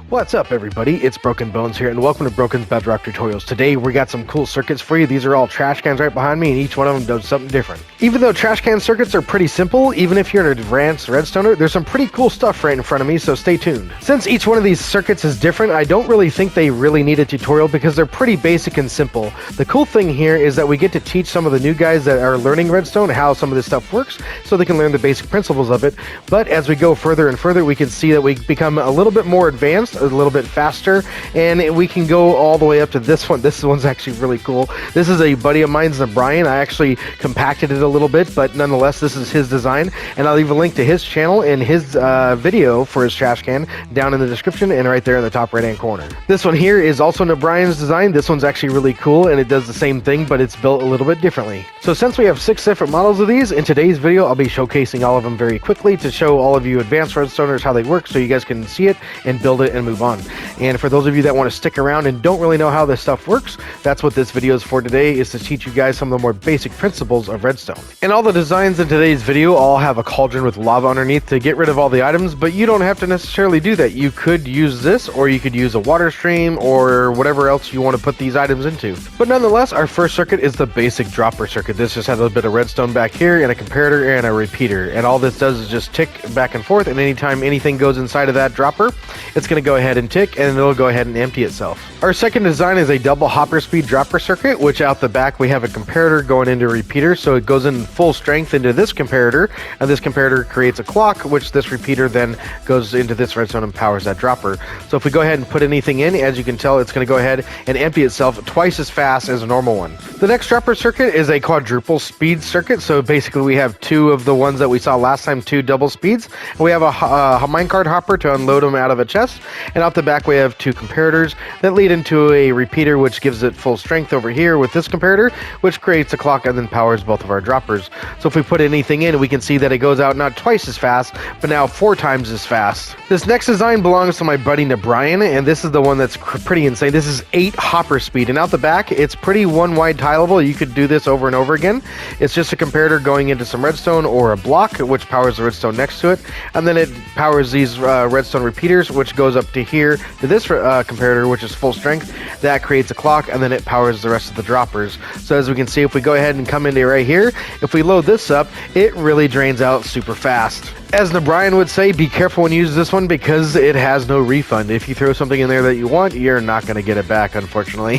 What's up, everybody? It's Broken Bones here, and welcome to Broken's Bedrock Tutorials. Today, we got some cool circuits for you. These are all trash cans right behind me, and each one of them does something different. Even though trash can circuits are pretty simple, even if you're an advanced redstoner, there's some pretty cool stuff right in front of me, so stay tuned. Since each one of these circuits is different, I don't really think they really need a tutorial because they're pretty basic and simple. The cool thing here is that we get to teach some of the new guys that are learning redstone how some of this stuff works, so they can learn the basic principles of it. But as we go further and further, we can see that we become a little bit more advanced, a little bit faster, and we can go all the way up to this one. This one's actually really cool. This is a buddy of mine's, Brian. I actually compacted it a little bit, but nonetheless, this is his design, and I'll leave a link to his channel and his video for his trash can down in the description and right there in the top right hand corner. This one here is also Brian's design. This one's actually really cool, and it does the same thing, but it's built a little bit differently. So since we have 6 different models of these, in today's video I'll be showcasing all of them very quickly to show all of you advanced redstoners how they work, so you guys can see it and build it and move on. And for those of you that want to stick around and don't really know how this stuff works, that's what this video is for today, is to teach you guys some of the more basic principles of redstone. And all the designs in today's video all have a cauldron with lava underneath to get rid of all the items, but you don't have to necessarily do that. You could use this, or you could use a water stream, or whatever else you want to put these items into. But nonetheless, our first circuit is the basic dropper circuit. This just has a bit of redstone back here, and a comparator, and a repeater. And all this does is just tick back and forth, and anytime anything goes inside of that dropper, it's going to go ahead and tick, and it'll go ahead and empty itself. Our second design is a double hopper speed dropper circuit, which out the back we have a comparator going into a repeater, so it goes in full strength into this comparator, and this comparator creates a clock, which this repeater then goes into this redstone and powers that dropper. So if we go ahead and put anything in, as you can tell, it's going to go ahead and empty itself twice as fast as a normal one. The next dropper circuit is a quadruple speed circuit, so basically we have 2 of the ones that we saw last time, 2 double speeds. We have a minecart hopper to unload them out of a chest, and out the back we have 2 comparators that lead into a repeater, which gives it full strength over here with this comparator, which creates a clock and then powers both of our droppers. So if we put anything in, we can see that it goes out not twice as fast, but now 4 times as fast. This next design belongs to my buddy Brian, and this is the one that's pretty insane. This is 8 hopper speed, and out the back it's pretty one wide tileable. You could do this over and over again. It's just a comparator going into some redstone or a block, which powers the redstone next to it, and then it powers these redstone repeaters, which goes up to here to this comparator, which is full strength. That creates a clock, and then it powers the rest of the droppers. So as we can see, if we go ahead and come into right here, if we load this up, it really drains out super fast. As Brian would say, be careful when you use this one because it has no refund. If you throw something in there that you want, you're not going to get it back, unfortunately.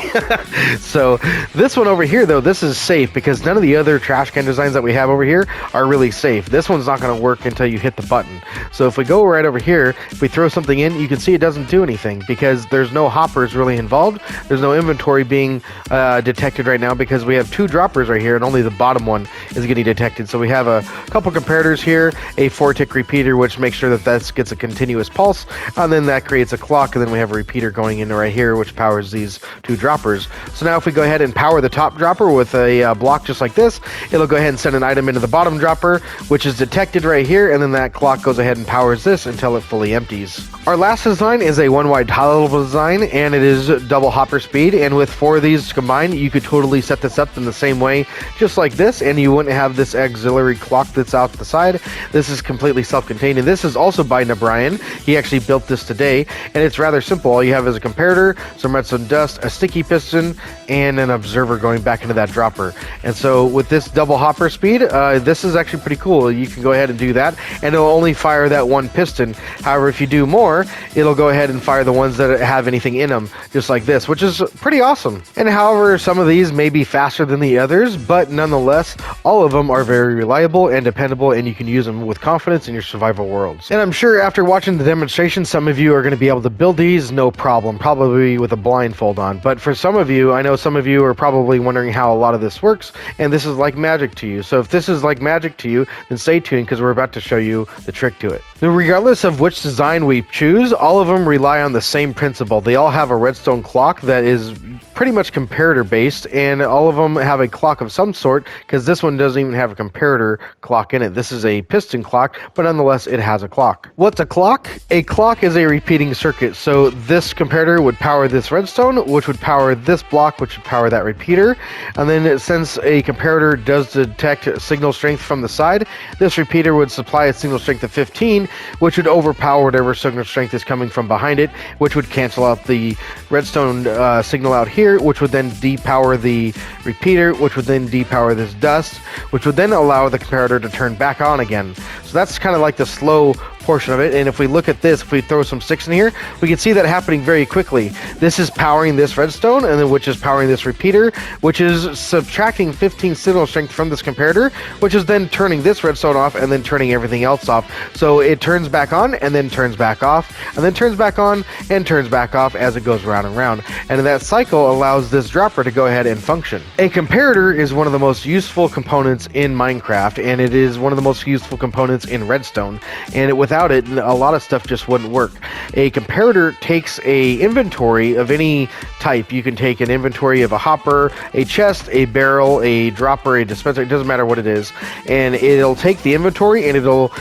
So this one over here, though, this is safe because none of the other trash can designs that we have over here are really safe. This one's not going to work until you hit the button. So if we go right over here, if we throw something in, you can see it doesn't do anything because there's no hoppers really involved. There's no inventory being detected right now because we have 2 droppers right here and only the bottom one is getting detected. So we have a couple comparators here, a 4-tick repeater, which makes sure that gets a continuous pulse, and then that creates a clock, and then we have a repeater going into right here, which powers these 2 droppers. So now if we go ahead and power the top dropper with a block just like this, it'll go ahead and send an item into the bottom dropper, which is detected right here, and then that clock goes ahead and powers this until it fully empties. Our last design is a one wide tileable design, and it is double hopper speed, and with 4 of these combined, you could totally set this up in the same way, just like this, and you wouldn't have this auxiliary clock that's out the side. This is completely self-contained, and this is also by Brian. He actually built this today, and it's rather simple. All you have is a comparator, some redstone dust, a sticky piston, and an observer going back into that dropper. And so with this double hopper speed, this is actually pretty cool. You can go ahead and do that, and it'll only fire that 1 piston. However, if you do more, it'll go ahead and fire the ones that have anything in them, just like this, which is pretty awesome. And however, some of these may be faster than the others, but nonetheless, all of them are very reliable and dependable, and you can use them with confidence in your survival worlds. And I'm sure after watching the demonstration, some of you are going to be able to build these no problem, probably with a blindfold on. But for some of you, I know some of you are probably wondering how a lot of this works, and this is like magic to you. So if this is like magic to you, then stay tuned because we're about to show you the trick to it. Now, regardless of which design we choose, all of them rely on the same principle. They all have a redstone clock that is pretty much comparator based, and all of them have a clock of some sort, because this one doesn't even have a comparator clock in it. This is a piston clock but nonetheless, it has a clock. What's a clock? A clock is a repeating circuit. So this comparator would power this redstone, which would power this block, which would power that repeater. And then since a comparator does detect signal strength from the side, this repeater would supply a signal strength of 15, which would overpower whatever signal strength is coming from behind it, which would cancel out the redstone signal out here, which would then depower the repeater, which would then depower this dust, which would then allow the comparator to turn back on again. So that's kind of like the slow portion of it. And if we look at this, if we throw some sticks in here, we can see that happening very quickly. This is powering this redstone, and then which is powering this repeater, which is subtracting 15 signal strength from this comparator, which is then turning this redstone off and then turning everything else off. So it turns back on and then turns back off and then turns back on and turns back off as it goes round and round. And that cycle allows this dropper to go ahead and function. A comparator is one of the most useful components in Minecraft, and it is one of the most useful components in Redstone. And without it, a lot of stuff just wouldn't work. A comparator takes a inventory of any type. You can take an inventory of a hopper, a chest, a barrel, a dropper, a dispenser, it doesn't matter what it is, and it'll take the inventory and it'll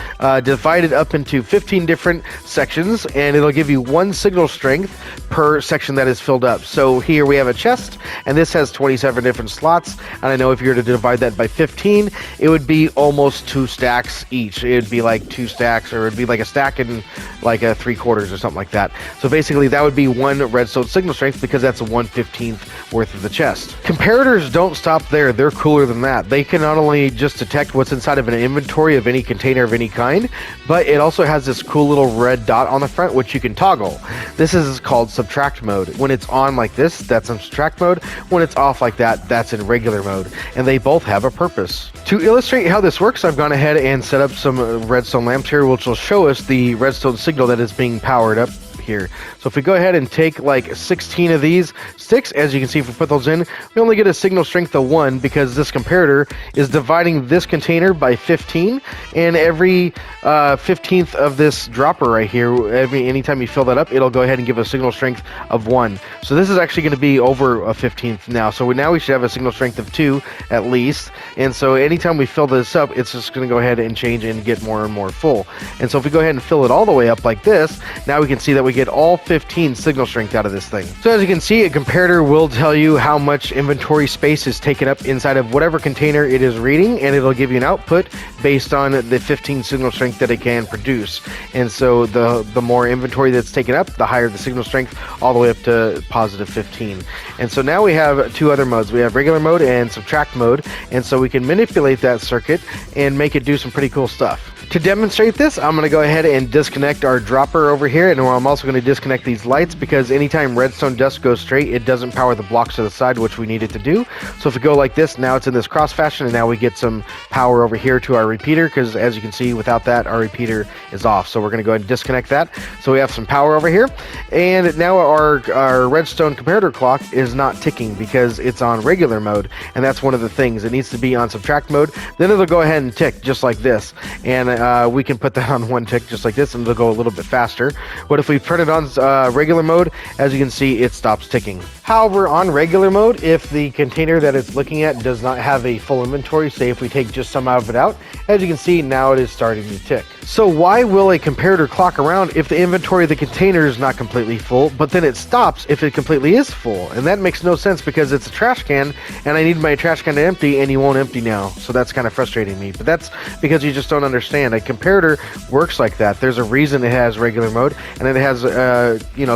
divide it up into 15 different sections, and it'll give you one signal strength per section that is filled up. So here we have a chest, and this has 27 different slots, and I know if you were to divide that by 15, it would be almost 2 stacks each. It would be like 2 stacks, or it'd be like a stack and like a 3/4 or something like that. So basically that would be one redstone signal strength, because that's a 1/15 worth of the chest. Comparators don't stop there. They're cooler than that. They can not only just detect what's inside of an inventory of any container of any kind, but it also has this cool little red dot on the front which you can toggle. This is called subtract mode. When it's on like this, that's in subtract mode. When it's off like that, that's in regular mode. And they both have a purpose. To illustrate how this works, I've gone ahead and set up some redstone lamps here, which will show us the redstone signal that is being powered up here. So if we go ahead and take like 16 of these sticks, as you can see, if we put those in, we only get a signal strength of 1, because this comparator is dividing this container by 15, and every 15th of this dropper right here, anytime you fill that up, it'll go ahead and give a signal strength of 1. So this is actually going to be over a 15th now. So now we should have a signal strength of 2 at least. And so anytime we fill this up, it's just going to go ahead and change and get more and more full. And so if we go ahead and fill it all the way up like this, now we can see that we get all 15 signal strength out of this thing. So as you can see, a comparator will tell you how much inventory space is taken up inside of whatever container it is reading, and it'll give you an output based on the 15 signal strength that it can produce. And so the more inventory that's taken up, the higher the signal strength, all the way up to positive 15. And so now we have 2 other modes. We have regular mode and subtract mode, and so we can manipulate that circuit and make it do some pretty cool stuff. To demonstrate this, I'm going to go ahead and disconnect our dropper over here, and I'm also going to disconnect these lights, because anytime redstone dust goes straight, it doesn't power the blocks to the side, which we need it to do. So if we go like this, now it's in this cross fashion, and now we get some power over here to our repeater, because as you can see, without that, our repeater is off. So we're going to go ahead and disconnect that. So we have some power over here, and now our redstone comparator clock is not ticking because it's on regular mode, and that's one of the things. It needs to be on subtract mode, then it'll go ahead and tick just like this. And we can put that on 1 tick just like this, and it'll go a little bit faster. But if we turn it on regular mode, as you can see, it stops ticking. However, on regular mode, if the container that it's looking at does not have a full inventory, say if we take just some of it out, as you can see, now it is starting to tick. So why will a comparator clock around if the inventory of the container is not completely full, but then it stops if it completely is full? And that makes no sense, because it's a trash can, and I need my trash can to empty, and you won't empty now. So that's kind of frustrating me. But that's because you just don't understand. A comparator works like that. There's a reason it has regular mode, and it has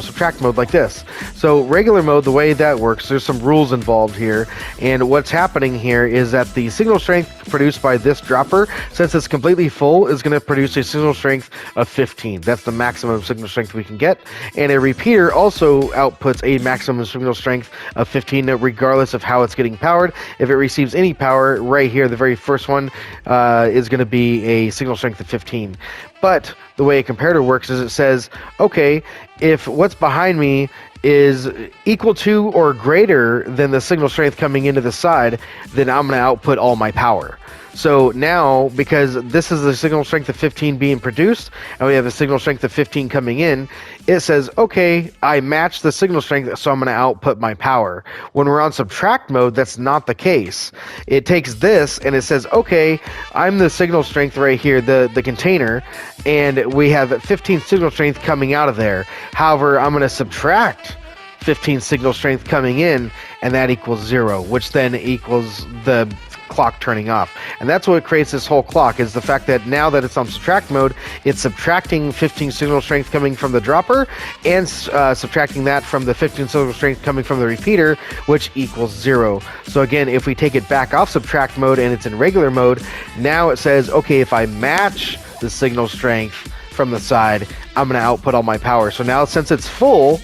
subtract mode like this. So regular mode, the way that works, there's some rules involved here, and what's happening here is that the signal strength produced by this dropper, since it's completely full, is going to produce a signal strength of 15. That's the maximum signal strength we can get, and a repeater also outputs a maximum signal strength of 15 regardless of how it's getting powered. If it receives any power, right here, the very first one is going to be a signal strength of 15. But the way a comparator works is it says, okay, if what's behind me is equal to or greater than the signal strength coming into the side, then I'm going to output all my power. 4. So now, because this is the signal strength of 15 being produced, and we have a signal strength of 15 coming in, it says, okay, I match the signal strength, so I'm going to output my power. When we're on subtract mode, that's not the case. It takes this, and it says, okay, I'm the signal strength right here, the container, and we have 15 signal strength coming out of there. However, I'm going to subtract 15 signal strength coming in, and that equals 0, which then equals the clock turning off. And that's what creates this whole clock, is the fact that now that it's on subtract mode, it's subtracting 15 signal strength coming from the dropper and subtracting that from the 15 signal strength coming from the repeater, which equals 0. So again, if we take it back off subtract mode and it's in regular mode, now it says, okay, if I match the signal strength from the side, I'm going to output all my power. So now since it's full,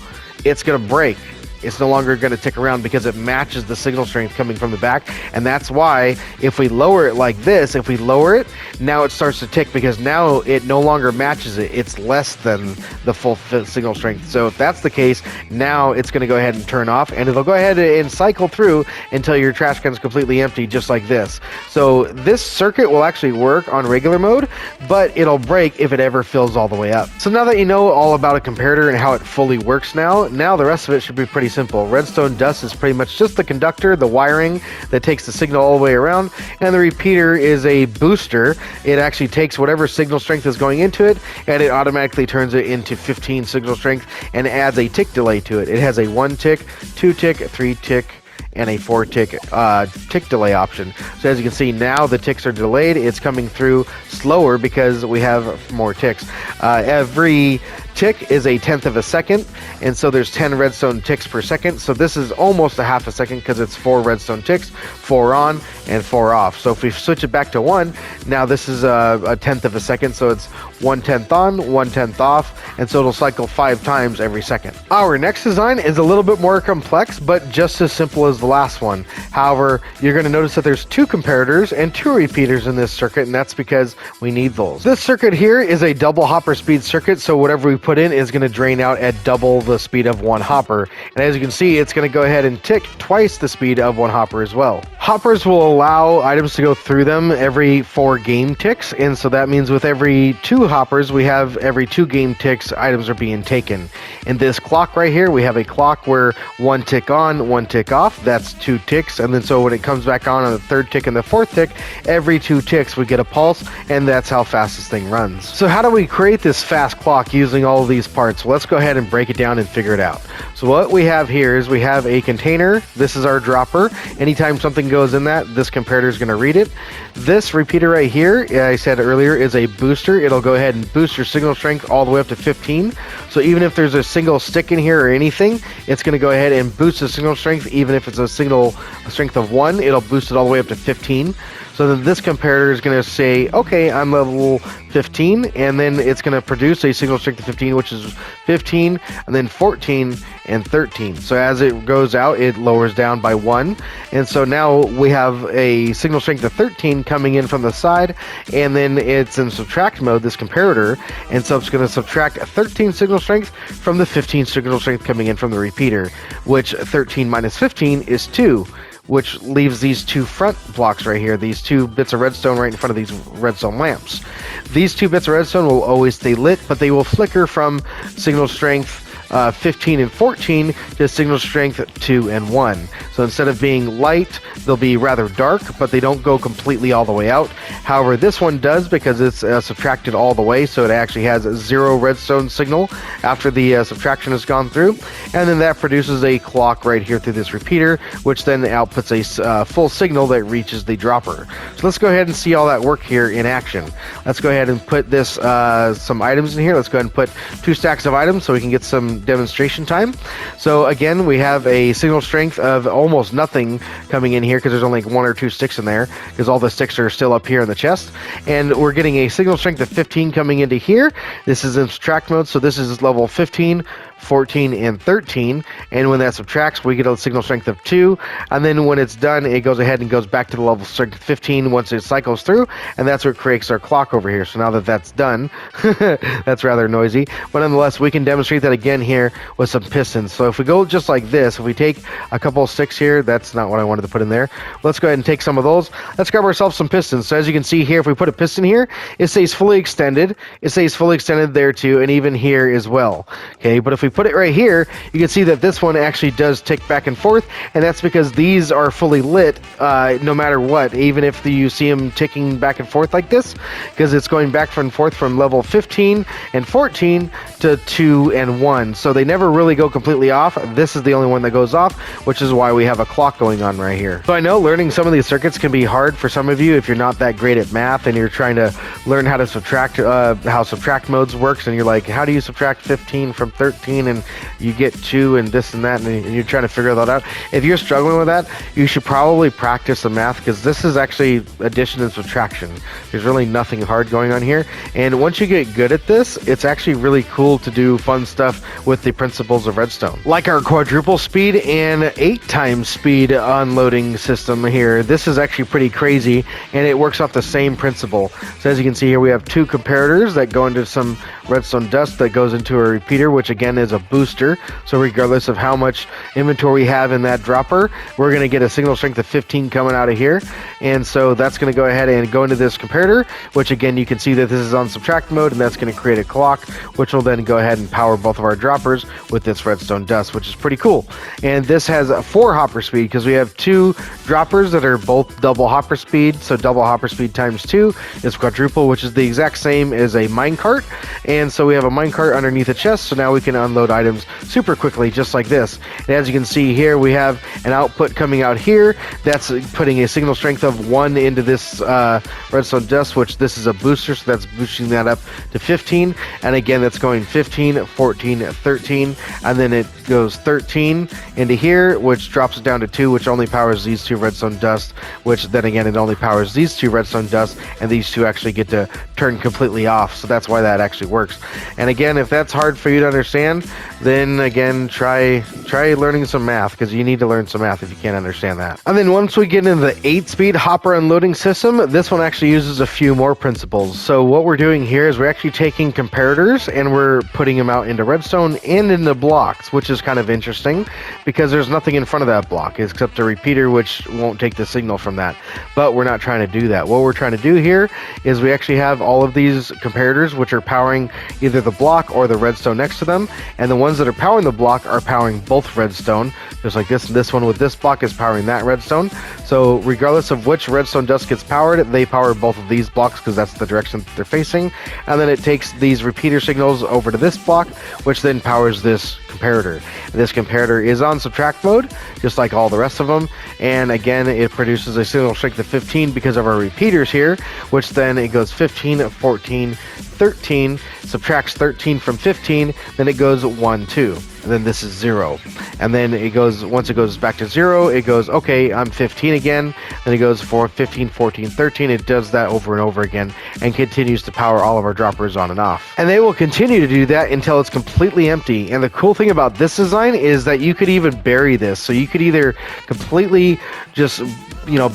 it's going to break. It's no longer going to tick around because it matches the signal strength coming from the back. And that's why if we lower it like this, if we lower it, now it starts to tick because now it no longer matches it. It's less than the full signal strength. So if that's the case, now it's going to go ahead and turn off, and it'll go ahead and cycle through until your trash can is completely empty, just like this. So this circuit will actually work on regular mode, but it'll break if it ever fills all the way up. So now that you know all about a comparator and how it fully works now the rest of it should be pretty simple. Redstone dust is pretty much just the conductor, the wiring that takes the signal all the way around, and the repeater is a booster. It actually takes whatever signal strength is going into it, and it automatically turns it into 15 signal strength and adds a tick delay to it. It has a 1 tick, 2 tick, 3 tick, and a 4 tick tick delay option. So as you can see, now the ticks are delayed. It's coming through slower because we have more ticks. Every tick is a 1/10 of a second, and so there's 10 redstone ticks per second. So this is almost a half a second because it's 4 redstone ticks, 4 on and 4 off. So if we switch it back to 1, now this is a 1/10 of a second, so it's 1/10 on, 1/10 off, and so it'll cycle 5 times every second. Our next design is a little bit more complex, but just as simple as the last one. However, you're going to notice that there's 2 comparators and 2 repeaters in this circuit, and that's because we need those. This circuit here is a double hopper speed circuit, so whatever we put in is going to drain out at double the speed of 1 hopper. And as you can see, it's going to go ahead and tick twice the speed of 1 hopper as well. Hoppers will allow items to go through them every 4 game ticks, and so that means with every 2 hoppers, we have every 2 game ticks, items are being taken. In this clock right here, we have a clock where 1 tick on, 1 tick off, that's 2 ticks, and then so when it comes back on the 3rd tick and the 4th tick, every 2 ticks we get a pulse, and that's how fast this thing runs. So how do we create this fast clock using all of these parts? Well, let's go ahead and break it down and figure it out. So what we have here is we have a container. This is our dropper. Anytime something goes in that, this comparator is going to read it. This repeater right here, I said earlier, is a booster. It'll go ahead and boost your signal strength all the way up to 15. So even if there's a single stick in here or anything, it's going to go ahead and boost the signal strength. Even if it's a single strength of 1, it'll boost it all the way up to 15. So then this comparator is going to say, okay, I'm level 15, and then it's going to produce a signal strength of 15, which is 15, and then 14, and 13. So as it goes out, it lowers down by 1, and so now we have a signal strength of 13 coming in from the side, and then it's in subtract mode, this comparator, and so it's going to subtract 13 signal strength from the 15 signal strength coming in from the repeater, which 13 minus 15 is 2. Which leaves these 2 front blocks right here, these 2 bits of redstone right in front of these redstone lamps. These 2 bits of redstone will always stay lit, but they will flicker from signal strength 15 and 14 to signal strength 2 and 1. So instead of being light, they'll be rather dark, but they don't go completely all the way out. However, this one does because it's subtracted all the way, so it actually has a 0 redstone signal after the subtraction has gone through. And then that produces a clock right here through this repeater, which then outputs a full signal that reaches the dropper. So let's go ahead and see all that work here in action. Let's go ahead and put this some items in here. Let's go ahead and put 2 stacks of items so we can get some demonstration time. So again, we have a signal strength of almost nothing coming in here because there's only 1 or 2 sticks in there because all the sticks are still up here in the chest, and we're getting a signal strength of 15 coming into here. This is in subtract mode, so this is level 15, 14, and 13. And when that subtracts, we get a signal strength of 2. And then when it's done, it goes ahead and goes back to the level strength 15 once it cycles through. And that's what creates our clock over here. So now that that's done, that's rather noisy. But nonetheless, we can demonstrate that again here with some pistons. So if we go just like this, if we take a couple of sticks here, that's not what I wanted to put in there. Let's go ahead and take some of those. Let's grab ourselves some pistons. So as you can see here, if we put a piston here, it stays fully extended. It stays fully extended there too, and even here as well. Okay, but if we put it right here, you can see that this one actually does tick back and forth, and that's because these are fully lit no matter what, even if you see them ticking back and forth like this, because it's going back and forth from level 15 and 14 to 2 and 1. So they never really go completely off. This is the only one that goes off, which is why we have a clock going on right here. So I know learning some of these circuits can be hard for some of you if you're not that great at math and you're trying to learn how to subtract, how subtract modes works, and you're like, how do you subtract 15 from 13 and you get 2 and this and that, and you're trying to figure that out. If you're struggling with that, you should probably practice the math, because this is actually addition and subtraction. There's really nothing hard going on here, and once you get good at this, it's actually really cool to do fun stuff with the principles of Redstone. Like our quadruple speed and 8 times speed unloading system here. This is actually pretty crazy, and it works off the same principle. So as you can see here, we have 2 comparators that go into some redstone dust that goes into a repeater, which again is a booster. So regardless of how much inventory we have in that dropper, we're going to get a signal strength of 15 coming out of here. And so that's going to go ahead and go into this comparator, which again, you can see that this is on subtract mode, and that's going to create a clock, which will then go ahead and power both of our droppers with this redstone dust, which is pretty cool. And this has a 4 hopper speed, because we have 2 droppers that are both double hopper speed. So double hopper speed times 2 is quadruple, which is the exact same as a minecart. And so we have a minecart underneath a chest, so now we can unload items super quickly, just like this. And as you can see here, we have an output coming out here that's putting a signal strength of 1 into this redstone dust, which this is a booster, so that's boosting that up to 15. And again, that's going 15, 14, 13, and then it goes 13 into here, which drops it down to 2, which only powers these 2 redstone dust, which then again, it only powers these 2 redstone dust, and these 2 actually get to turn completely off. So that's why that actually works. And again, if that's hard for you to understand, then again, try learning some math, because you need to learn some math if you can't understand that. And then once we get into the 8-speed hopper unloading system, this one actually uses a few more principles. So what we're doing here is we're actually taking comparators and we're putting them out into redstone and into blocks, which is kind of interesting because there's nothing in front of that block except a repeater, which won't take the signal from that. But we're not trying to do that. What we're trying to do here is we actually have all of these comparators, which are powering either the block or the redstone next to them, and the ones that are powering the block are powering both redstone, just like this. This one with this block is powering that redstone. So regardless of which redstone dust gets powered, they power both of these blocks because that's the direction that they're facing. And then it takes these repeater signals over to this block, which then powers this comparator. And this comparator is on subtract mode, just like all the rest of them. And again, it produces a signal strength of 15 because of our repeaters here, which then it goes 15, 14, 13, subtracts 13 from 15, then it goes 1, 2. And then this is 0. And then it goes, once it goes back to 0, it goes, okay, I'm 15 again. Then it goes for 15, 14, 13. It does that over and over again and continues to power all of our droppers on and off. And they will continue to do that until it's completely empty. And the cool thing about this design is that you could even bury this. So you could either completely just,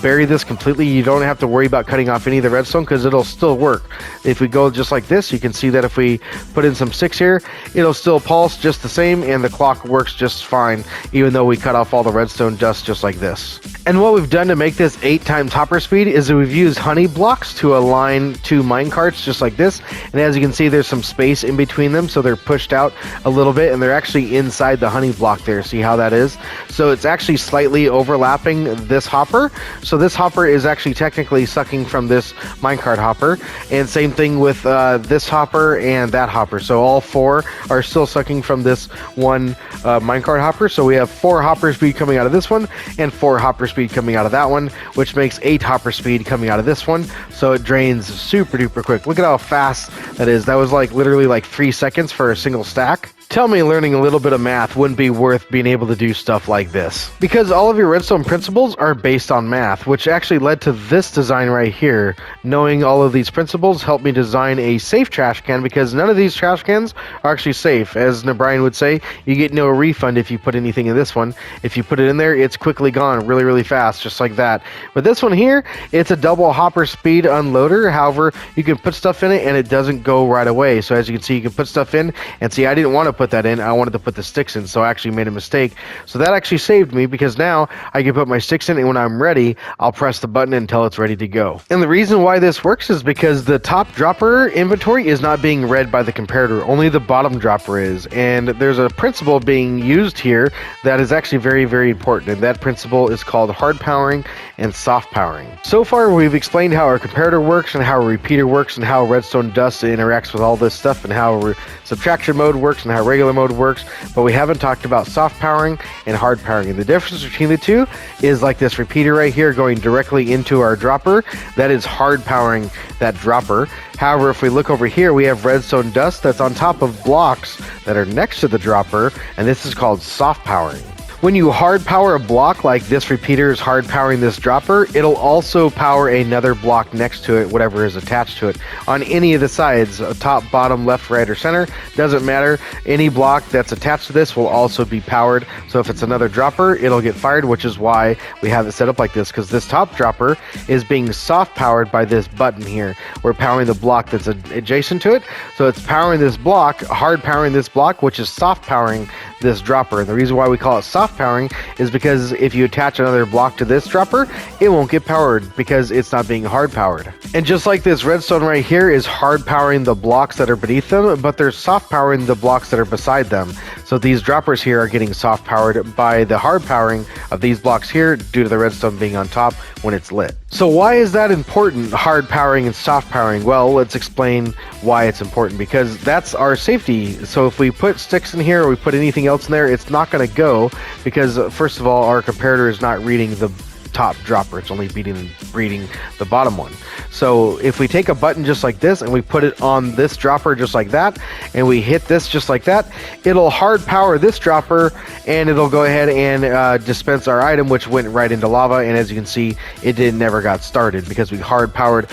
bury this completely. You don't have to worry about cutting off any of the redstone because it'll still work. If we go just like this, you can see that if we put in some sticks here, it'll still pulse just the same, and the clock works just fine, even though we cut off all the redstone dust just like this. And what we've done to make this 8 times hopper speed is that we've used honey blocks to align 2 minecarts just like this. And as you can see, there's some space in between them, so they're pushed out a little bit, and they're actually inside the honey block there. See how that is? So it's actually slightly overlapping this hopper. So this hopper is actually technically sucking from this minecart hopper, and same thing with this hopper and that hopper. So all 4 are still sucking from this one minecart hopper. So we have 4 hopper speed coming out of this one and 4 hopper speed coming out of that one, which makes 8 hopper speed coming out of this one. So it drains super duper quick. Look at how fast that is. That was like literally like 3 seconds for a single stack. Tell me learning a little bit of math wouldn't be worth being able to do stuff like this. Because all of your redstone principles are based on math, which actually led to this design right here. Knowing all of these principles helped me design a safe trash can, because none of these trash cans are actually safe. As Brian would say, you get no refund if you put anything in this one. If you put it in there, it's quickly gone really, really fast, just like that. But this one here, it's a double hopper speed unloader. However, you can put stuff in it and it doesn't go right away. So as you can see, you can put stuff in, and see, I didn't want to put that in. I wanted to put the sticks in, so I actually made a mistake. So that actually saved me, because now I can put my sticks in, and when I'm ready, I'll press the button until it's ready to go. And the reason why this works is because the top dropper inventory is not being read by the comparator. Only the bottom dropper is. And there's a principle being used here that is actually very, very important. And that principle is called hard powering and soft powering. So far, we've explained how our comparator works and how a repeater works and how redstone dust interacts with all this stuff and how subtraction mode works and how regular mode works, but we haven't talked about soft powering and hard powering. And the difference between the two is like this repeater right here going directly into our dropper. That is hard powering that dropper. However, if we look over here, we have redstone dust that's on top of blocks that are next to the dropper, and this is called soft powering. When you hard power a block, like this repeater is hard powering this dropper, it'll also power another block next to it, whatever is attached to it. On any of the sides, top, bottom, left, right, or center, doesn't matter. Any block that's attached to this will also be powered. So if it's another dropper, it'll get fired, which is why we have it set up like this, because this top dropper is being soft powered by this button here. We're powering the block that's adjacent to it. So it's powering this block, hard powering this block, which is soft powering this dropper. And the reason why we call it soft powering is because if you attach another block to this dropper, it won't get powered because it's not being hard powered. And just like this redstone right here is hard powering the blocks that are beneath them, but they're soft powering the blocks that are beside them. So these droppers here are getting soft powered by the hard powering of these blocks here due to the redstone being on top when it's lit. So why is that important, hard powering and soft powering? Well, let's explain why it's important, because that's our safety. So if we put sticks in here or we put anything else in there, it's not going to go, because first of all, our comparator is not reading the top dropper, it's only reading the bottom one. So if we take a button just like this and we put it on this dropper just like that, and we hit this just like that, it'll hard power this dropper and it'll go ahead and dispense our item, which went right into lava. And as you can see, it never got started because we hard powered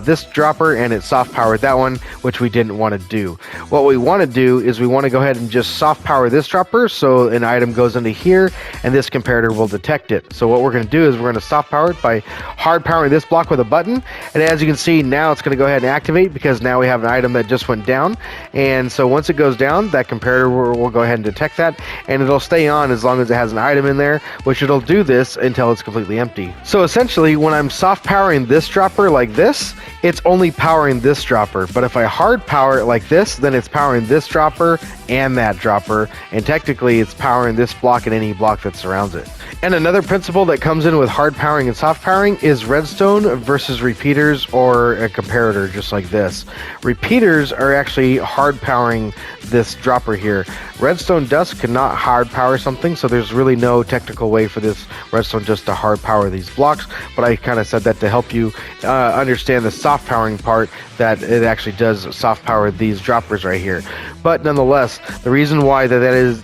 this dropper and it soft powered that one, which we didn't want to do. What we want to do is we want to go ahead and just soft power this dropper so an item goes into here and this comparator will detect it. So what we're going to do is we're going to soft power it by hard powering this block with a button, and as you can see, now it's going to go ahead and activate because now we have an item that just went down. And so once it goes down, that comparator will go ahead and detect that, and it'll stay on as long as it has an item in there, which it'll do this until it's completely empty. So essentially, when I'm soft powering this dropper like this, it's only powering this dropper, but if I hard power it like this, then it's powering this dropper and that dropper, and technically it's powering this block and any block that surrounds it. And another principle that comes in with hard powering and soft powering is redstone versus repeaters or a comparator, just like this. Repeaters are actually hard powering this dropper here. Redstone dust cannot hard power something, so there's really no technical way for this redstone just to hard power these blocks, but I kind of said that to help you understand the soft powering part, that it actually does soft power these droppers right here. But nonetheless, the reason why that is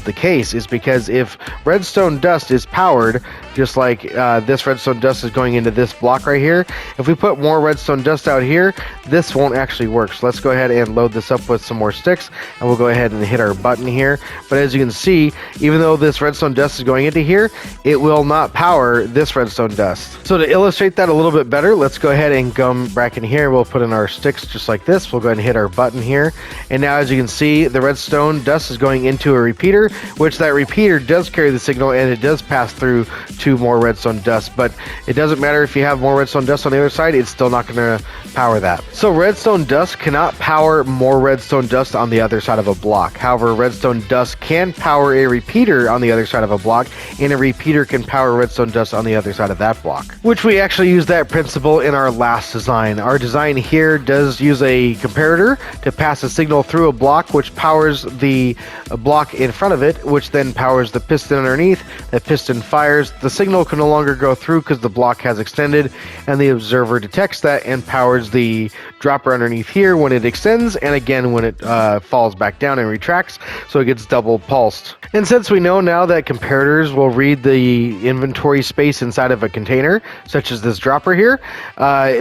the case is because if redstone dust is powered, just like this redstone dust is going into this block right here, if we put more redstone dust out here, this won't actually work. So let's go ahead and load this up with some more sticks, and we'll go ahead and hit our button here. But as you can see, even though this redstone dust is going into here, it will not power this redstone dust. So to illustrate that a little bit better, let's go ahead and come back in here. We'll put in our sticks just like this. We'll go ahead and hit our button here, and now as you can see, the redstone dust is going into a repeater, which that repeater does carry the signal, and it does pass through to more redstone dust. But it doesn't matter if you have more redstone dust on the other side, it's still not going to power that. So redstone dust cannot power more redstone dust on the other side of a block. However, redstone dust can power a repeater on the other side of a block, and a repeater can power redstone dust on the other side of that block, which we actually use that principle in our last design. Our design here does use a comparator to pass a signal through a block, which powers the block in front of it, which then powers the piston underneath. That piston fires. The signal can no longer go through because the block has extended, and the observer detects that and powers the dropper underneath here when it extends, and again when it falls back down and retracts, so it gets double pulsed. And since we know now that comparators will read the inventory space inside of a container, such as this dropper here,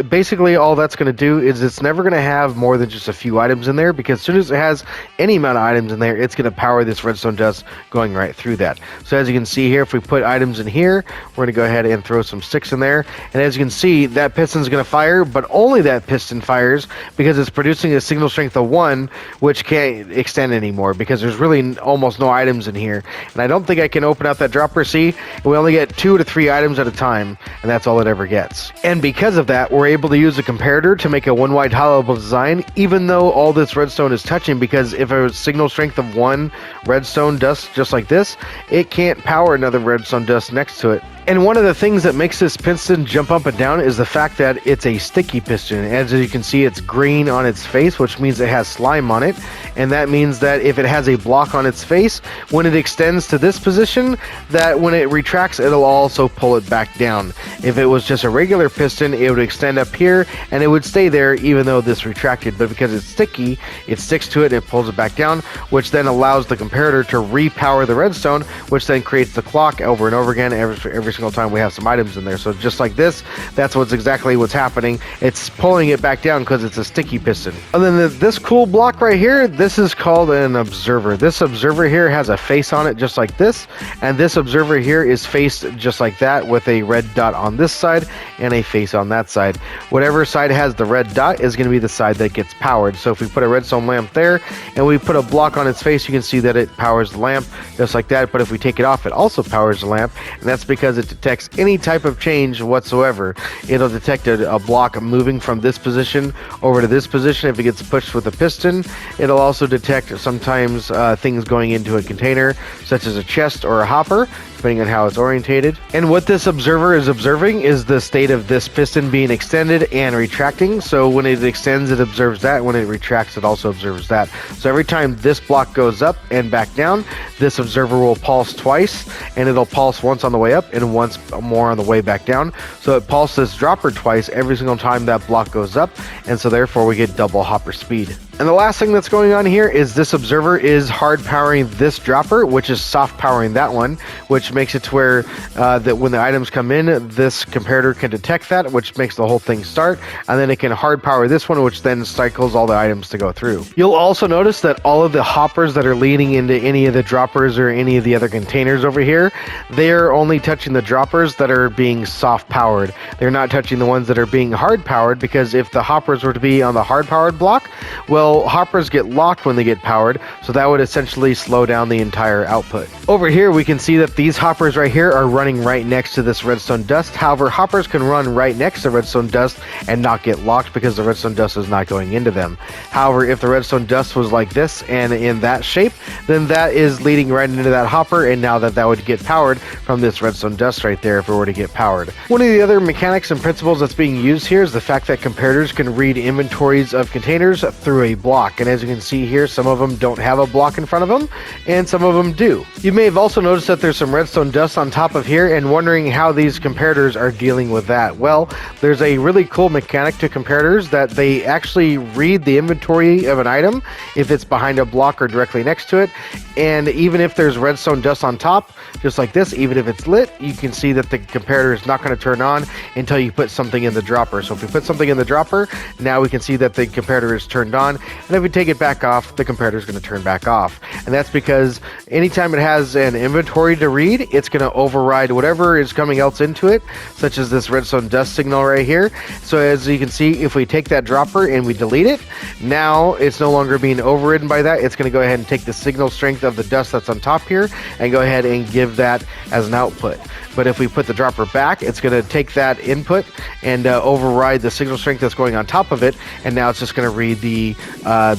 basically all that's going to do is it's never going to have more than just a few items in there, because as soon as it has any amount of items in there, it's going to power this redstone dust going right through that. So as you can see here, if we put items in here, we're going to go ahead and throw some sticks in there, and as you can see, that piston is going to fire, but only that piston fires because it's producing a signal strength of 1, which can't extend anymore because there's really almost no items in here. And I don't think I can open out that dropper. See, we only get 2 to 3 items at a time, and that's all it ever gets. And because of that, we're able to use a comparator to make a 1 wide hollowable design, even though all this redstone is touching, because if a signal strength of 1 redstone dust just like this, it can't power another redstone dust next to it. And one of the things that makes this piston jump up and down is the fact that it's a sticky piston. As you can see, it's green on its face, which means it has slime on it. And that means that if it has a block on its face, when it extends to this position, that when it retracts, it'll also pull it back down. If it was just a regular piston, it would extend up here and it would stay there even though this retracted. But because it's sticky, it sticks to it and it pulls it back down, which then allows the comparator to repower the redstone, which then creates the clock over and over again every single time we have some items in there. So just like this, that's exactly what's happening. It's pulling it back down because it's a sticky piston. And then this cool block right here, this is called an observer. This observer here has a face on it just like this, and this observer here is faced just like that with a red dot on this side and a face on that side. Whatever side has the red dot is going to be the side that gets powered. So if we put a redstone lamp there and we put a block on its face, you can see that it powers the lamp just like that. But if we take it off, it also powers the lamp, and that's because it detects any type of change whatsoever. It'll detect a block moving from this position over to this position if it gets pushed with a piston. It'll also detect sometimes things going into a container, such as a chest or a hopper, depending on how it's orientated. And what this observer is observing is the state of this piston being extended and retracting. So when it extends, it observes that. When it retracts, it also observes that. So every time this block goes up and back down, this observer will pulse twice, and it'll pulse once on the way up and once more on the way back down. So it pulses this dropper twice every single time that block goes up, and so therefore we get double hopper speed. And the last thing that's going on here is this observer is hard powering this dropper, which is soft powering that one, which makes it to where that when the items come in, this comparator can detect that, which makes the whole thing start, and then it can hard power this one, which then cycles all the items to go through. You'll also notice that all of the hoppers that are leading into any of the droppers or any of the other containers over here, they're only touching the droppers that are being soft powered. They're not touching the ones that are being hard powered, because if the hoppers were to be on the hard powered block, well, hoppers get locked when they get powered, so that would essentially slow down the entire output. Over here we can see that these hoppers right here are running right next to this redstone dust. However, hoppers can run right next to redstone dust and not get locked because the redstone dust is not going into them. However, if the redstone dust was like this and in that shape, then that is leading right into that hopper, and now that would get powered from this redstone dust right there if it were to get powered. One of the other mechanics and principles that's being used here is the fact that comparators can read inventories of containers through a block, and as you can see here, some of them don't have a block in front of them and some of them do. You may have also noticed that there's some redstone dust on top of here and wondering how these comparators are dealing with that. Well, there's a really cool mechanic to comparators that they actually read the inventory of an item if it's behind a block or directly next to it, and even if there's redstone dust on top, just like this, even if it's lit, you can see that the comparator is not going to turn on until you put something in the dropper. So if we put something in the dropper, now we can see that the comparator is turned on, and if we take it back off, the comparator is going to turn back off. And that's because anytime it has an inventory to read, it's going to override whatever is coming else into it, such as this redstone dust signal right here. So as you can see, if we take that dropper and we delete it, now it's no longer being overridden by that. It's going to go ahead and take the signal strength of the dust that's on top here and go ahead and give that as an output. But if we put the dropper back, it's going to take that input and override the signal strength that's going on top of it, and now it's just going to read the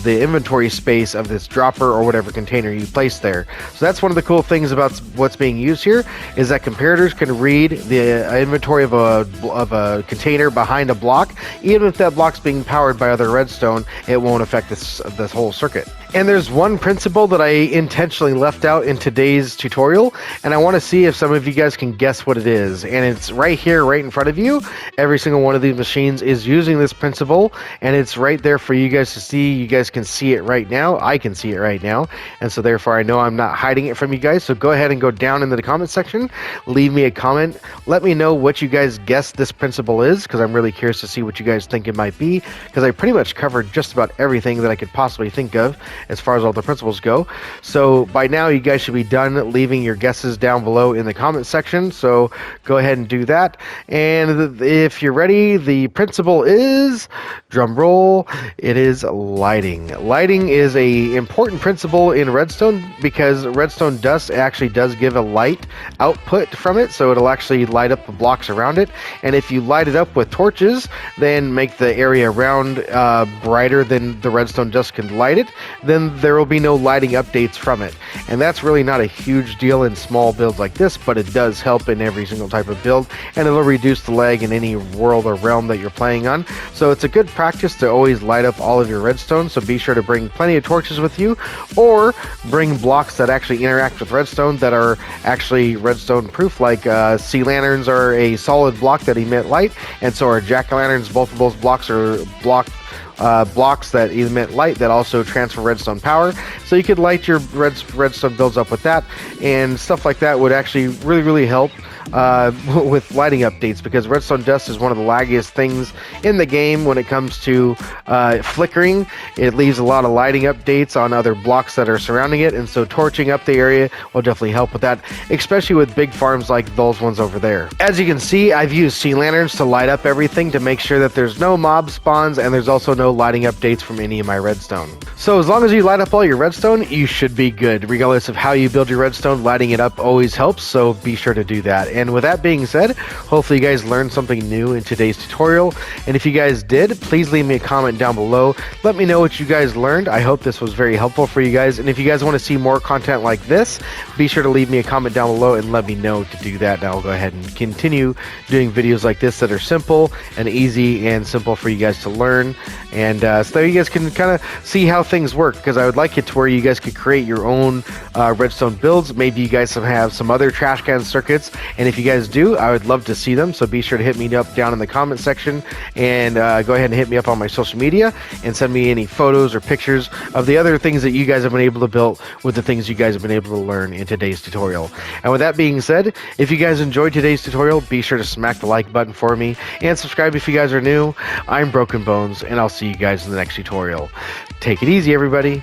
inventory space of this dropper or whatever container you place there. So that's one of the cool things about what's being used here, is that comparators can read the inventory of a container behind a block. Even if that block's being powered by other redstone, it won't affect this whole circuit. And there's one principle that I intentionally left out in today's tutorial, and I want to see if some of you guys can guess what it is. And it's right here, right in front of you. Every single one of these machines is using this principle, and it's right there for you guys to see. You guys can see it right now. I can see it right now, and so therefore I know I'm not hiding it from you guys. So go ahead and go down into the comment section, leave me a comment. Let me know what you guys guess this principle is, because I'm really curious to see what you guys think it might be, because I pretty much covered just about everything that I could possibly think of as far as all the principles go. So by now you guys should be done leaving your guesses down below in the comment section, so go ahead and do that. And if you're ready, the principle is, drum roll, it is lighting. Lighting is a important principle in Redstone, because Redstone dust actually does give a light output from it, so it'll actually light up the blocks around it. And if you light it up with torches, then make the area around brighter than the redstone dust can light it, then there will be no lighting updates from it. And that's really not a huge deal in small builds like this, but it does help in every single type of build, and it'll reduce the lag in any world or realm that you're playing on. So it's a good practice to always light up all of your redstone, so be sure to bring plenty of torches with you, or bring blocks that actually interact with redstone that are actually redstone proof, like sea lanterns are a solid block that emit light, and so are jack-o'-lanterns. Both of those blocks are blocks that emit light that also transfer redstone power, so you could light your redstone builds up with that, and stuff like that would actually really help with lighting updates, because redstone dust is one of the laggiest things in the game when it comes to flickering. It leaves a lot of lighting updates on other blocks that are surrounding it, and so torching up the area will definitely help with that, especially with big farms like those ones over there. As you can see, I've used sea lanterns to light up everything to make sure that there's no mob spawns, and there's also no lighting updates from any of my redstone. So as long as you light up all your redstone, you should be good. Regardless of how you build your redstone, lighting it up always helps, so be sure to do that. And with that being said, hopefully you guys learned something new in today's tutorial, and if you guys did, please leave me a comment down below. Let me know what you guys learned. I hope this was very helpful for you guys, and if you guys want to see more content like this, be sure to leave me a comment down below and let me know to do that, and I'll go ahead and continue doing videos like this that are simple and easy and simple for you guys to learn, and so you guys can kind of see how things work, because I would like it to where you guys could create your own redstone builds. Maybe you guys have some other trash can circuits, and if you guys do, I would love to see them, so be sure to hit me up down in the comment section, and go ahead and hit me up on my social media and send me any photos or pictures of the other things that you guys have been able to build with the things you guys have been able to learn in today's tutorial. And with that being said, if you guys enjoyed today's tutorial, be sure to smack the like button for me and subscribe if you guys are new. I'm Broken Bones, and I'll see you guys in the next tutorial. Take it easy, everybody.